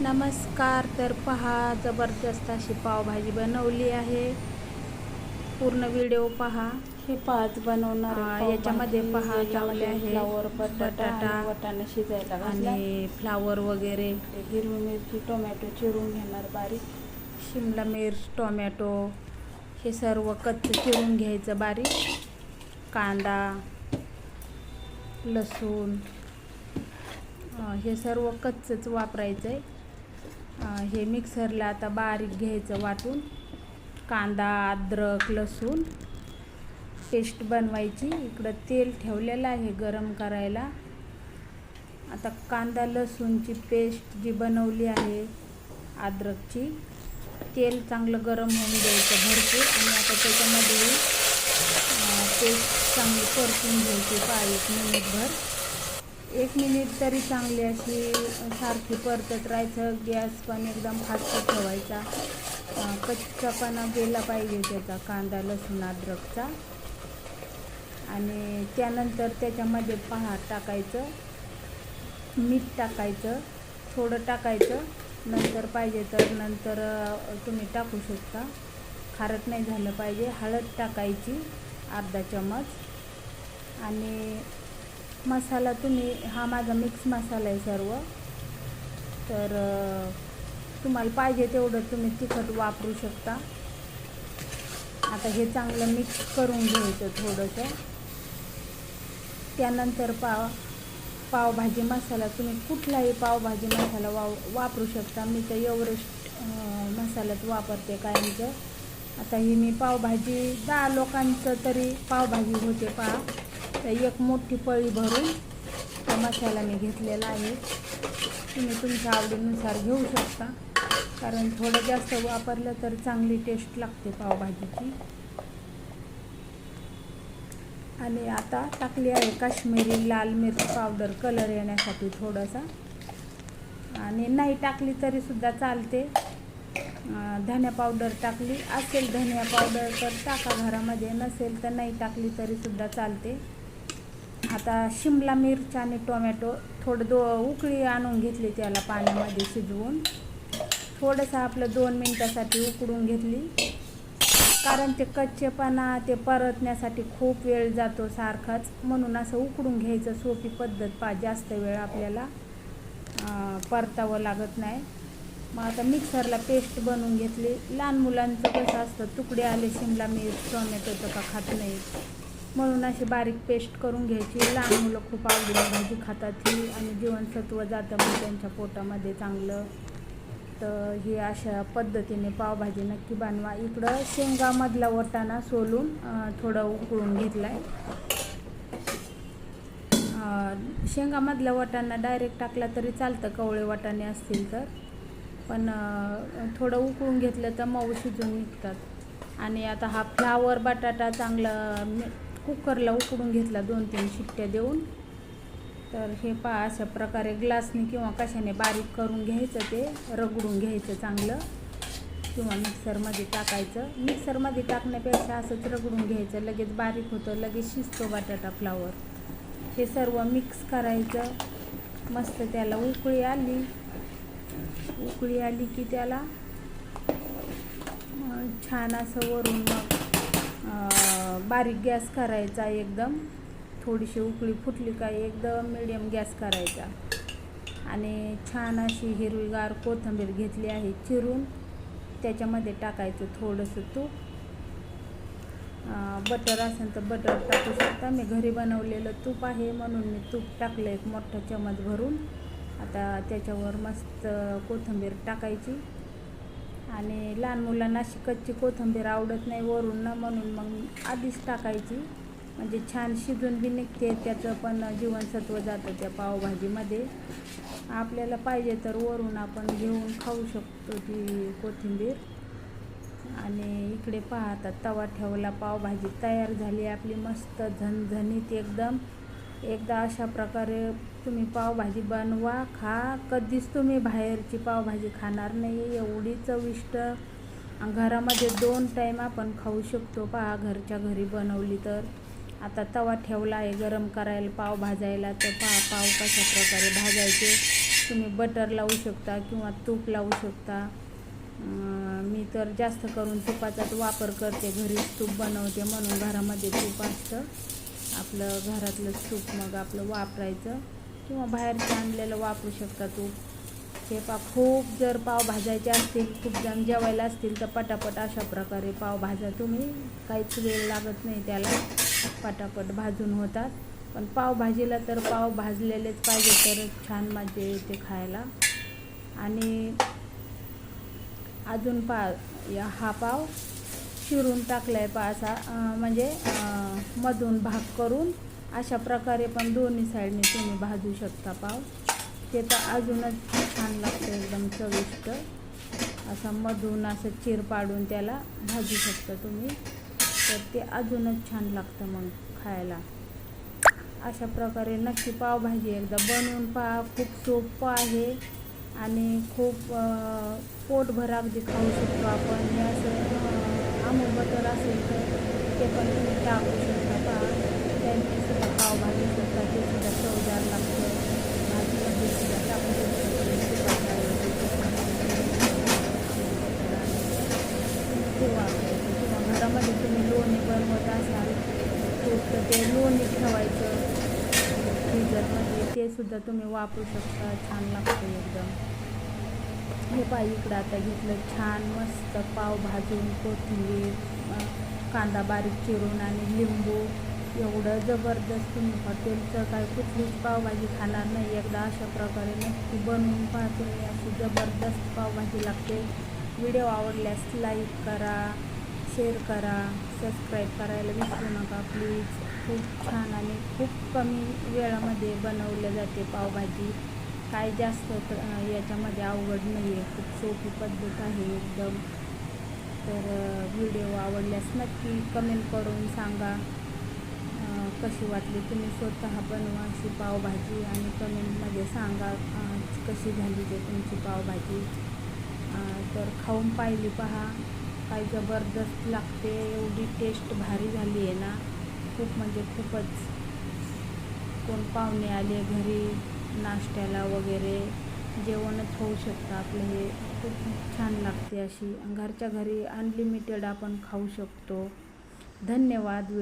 नमस्कार. तर पहा, जबरदस्त अशी पावभाजी बनवली आहे. पूर्ण व्हिडिओ पहा. हे पाच बनवणार आहे याच्यामध्ये पहा याच्यामध्ये टाकले आहे फ्लावर, बटाटा आणि वाटाणा शिजायला घातला आणि फ्लावर वगैरे, हिरवी मिरची, टोमॅटो चिरून घेणार बारीक, शिमला मिर्च, टोमॅटो हे सर्व कच्चं चिरून घ्यायचं बारीक, कांदा, लसूण हे सर्व कच्चंच वापरायचं आहे. हे मिक्सरला आता बारीक घ्यायचं वाटून. कांदा, अद्रक, लसूण पेस्ट बनवायची. इकडं तेल ठेवलेलं आहे गरम करायला. आता कांदा लसूणची पेस्ट जी बनवली आहे अद्रकची, तेल चांगलं गरम होऊन द्यायचं भरपूर आणि आता त्याच्यामध्ये पेस्ट चांगली परतून घ्यायची 1 मिनिटभर. 1 मिनिट तरी चांगली अशी सारखी परतत राहायचं. गॅस पण एकदम फास्ट ठेवायचा. कच्चापणा गेला पाहिजे त्याचा कांदा लसूण अद्रकचा. आणि त्यानंतर त्याच्यामध्ये पहा टाकायचं मीठ, टाकायचं थोडं टाकायचं. नंतर पाहिजे तर नंतर तुम्ही टाकू शकता, खारट नाही झालं पाहिजे. हळद टाकायची अर्धा चमच. आणि मसाला तुम्ही, हा माझा मिक्स मसाला आहे सर्व, तर तुम्हाला पाहिजे तेवढं तुम्ही तिखट वापरू शकता. आता हे चांगलं मिक्स करून घ्यायचं थोडंसं. त्यानंतर पावभाजी मसाला, तुम्ही कुठलाही पावभाजी मसाला वापरू शकता. मी तर एव्हरेस्ट मसाल्यात वापरते कायमचं. आता ही मी पावभाजी 10 लोकांचं तरी पावभाजी होते पहा. तर एक मोठी पळी भरून हा मसाला मी घेतलेला आहे. तुम्ही तुमच्या आवडीनुसार घेऊ शकता, कारण थोडं जास्त वापरलं तर चांगली टेस्ट लागते पावभाजीची. आणि आता टाकली आहे काश्मीरी लाल मिर्च पावडर कलर येण्यासाठी थोडासा. आणि नाही टाकली तरीसुद्धा चालते. धनिया पावडर टाकली असेल धनिया पावडर तर टाका घरामध्ये, नसेल तर नाही टाकली तरीसुद्धा चालते. आता शिमला मिर्च आणि टोमॅटो थोडं उकळी आणून घेतली, त्याला पाण्यामध्ये शिजवून थोडंसं आपलं 2 मिनटासाठी उकडून घेतली. कारण ते कच्चेपणा ते परतण्यासाठी खूप वेळ जातो सारखाच, म्हणून असं उकडून घ्यायचं. सोपी पद्धत जास्त वेळ आपल्याला परतावं लागत नाही. मग आता मिक्सरला पेस्ट बनवून घेतली. लहान मुलांचं कसं असतं, तुकडे आले शिमला मिर्च टोमॅटोचं का खात नाही, म्हणून अशी बारीक पेस्ट करून घ्यायची. लहान मुलं खूप आवडीने भाजी खातात ही, आणि जीवनसत्व जातं मग त्यांच्या पोटामध्ये चांगलं. तर ही अशा पद्धतीने पावभाजी नक्की बनवा. इकडं शेंगामधला वाटाणा सोलून थोडं उकळून घेतला आहे. शेंगामधला वाटाणा डायरेक्ट टाकला तरी चालतं, कवळे वाटाणे असतील तर, पण थोडं उकळून घेतलं तर मऊ शिजून निघतात. आणि आता हा फ्लावर बटाटा चांगला कुकरला उकडून घेतला 2-3 शिट्ट्या देऊन. तर हे पहा अशा प्रकारे ग्लासने किंवा कशाने बारीक करून घ्यायचं, ते रगडून घ्यायचं चांगलं, किंवा मिक्सरमध्ये टाकायचं. मिक्सरमध्ये टाकण्यापेक्षा असंच रगडून घ्यायचं, लगेच बारीक होतं, लगेच शिजतो बटाटा फ्लावर. हे सर्व मिक्स करायचं मस्त. त्याला उकळी आली की त्याला छान असं वरून मग बारीक गॅस करायचा एकदम. थोडीशी उकळी फुटली का एकदम मिडियम गॅस करायचा. आणि छान अशी हिरवीगार कोथिंबीर घेतली आहे चिरून, त्याच्यामध्ये टाकायचं थोडंसं तूप. बटर असेल तर बटर टाकू शकता. मी घरी बनवलेलं तूप आहे म्हणून मी तूप टाकलं 1 मोठा चमच भरून. आता त्याच्यावर मस्त कोथिंबीर टाकायची. आणि लहान मुलांना अशी कच्ची कोथिंबीर आवडत नाही वरून ना, म्हणून मग आधीच टाकायची, म्हणजे छान शिजून बी निघते. त्याचं पण जीवनसत्व जातं त्या पावभाजीमध्ये. आपल्याला पाहिजे तर वरून आपण घेऊन खाऊ शकतो ती कोथिंबीर. आणि इकडे पहा आता तवा ठेवला, पावभाजी तयार झाली आपली मस्त झणझणीत एकदम. एकदा अशा प्रकारे तुम्ही पावभाजी बनवा, खा. कधीच तुम्ही बाहेरची पावभाजी खाणार नाही, एवढी चविष्ट. घरामध्ये 2 टाईम आपण खाऊ शकतो पहा, घरच्या घरी बनवली तर. आता तवा ठेवला आहे गरम करायला पाव भाजायला. तर पाव कशा प्रकारे भाजायचे तुम्ही बटर लावू शकता किंवा तूप लावू शकता. मी तर जास्त करून तुपाचाच वापर करते, घरीच तूप बनवते म्हणून घरामध्ये तूप असतं आपलं, घरातलंच तूप मग आपलं वापरायचं किंवा बाहेरचं आणलेलं वापरू शकता तूप. हे खूप जर पाव भाजायचे असतील, खूप जण जेवायला असतील तर पटापट अशा प्रकारे पाव भाजा तुम्ही, काहीच वेळ लागत नाही त्याला, पटापट भाजून होतात. पण पावभाजीला तर पाव भाजलेलेच पाहिजे तरच छान मजा येते खायला. आणि अजून हा पाव चिरून टाकलाय असा, म्हणजे मधून भाग करून अशा प्रकारे पण दोन्ही साईडने तुम्ही भाजू शकता पाव. ते तर अजूनच छान लागतं, एकदम चविष्ट. असा मधून असं चीर पाडून त्याला भाजू शकता तुम्ही, तर ते अजूनच छान लागतं मग खायला. अशा प्रकारे नक्की पावभाजी एकदा बनवून पहा. खूप सोपं आहे आणि खूप पोटभर अगदी खाऊ शकतो आपण. हे असं अमूल बटर असेल तर ते पण तुम्ही टाकू शकता. पहा, त्यांनी सुद्धा पावभाजी सुद्धा ते सुद्धा चवदार लागतं. भाजीमध्ये सुद्धा टाकू शकतो किंवा घरामध्ये तुम्ही लोणी बनवत असाल तर ते लोणी ठेवायचं फ्रीजरमध्ये, ते सुद्धा तुम्ही वापरू शकता, छान लागतं एकदम. हे इकडं आता घेतलं छान मस्त पाव भाजून, कोथिंबीर, कांदा बारीक चिरून आणि लिंबू, एवढं जबरदस्त. तुम्ही हॉटेलचं काय कुठलीच पावभाजी खाणार नाही. एकदा अशा प्रकारे नक्की बनवून पहा तुम्ही, अशी जबरदस्त पावभाजी लागते. व्हिडिओ आवडल्यास लाईक करा, शेअर करा, सबस्क्राईब करायला विसरू नका प्लीज. खूप छान आणि खूप कमी वेळामध्ये बनवलं जाते पावभाजी. काय जास्त याच्यामध्ये अवघड नाही आहे, खूप सोपी पद्धत आहे एकदम. तर व्हिडिओ आवडल्यास नक्की कमेंट करून सांगा कशी वाटली. तुम्ही स्वतः बनवा अशी पावभाजी आणि कमेंटमध्ये सांगा कशी झाली ते तुमची पावभाजी. तर खाऊन पाहिली पहा, काय जबरदस्त लागते, एवढी टेस्ट भारी झाली आहे ना, खूप म्हणजे खूपच. कोण पाहुणे आले घरी नाश्त्याला वगैरे जेवणच होऊ शकतं आपलं. हे खूप छान लागते अशी, घरच्या घरी अनलिमिटेड आपण खाऊ शकतो. धन्यवाद.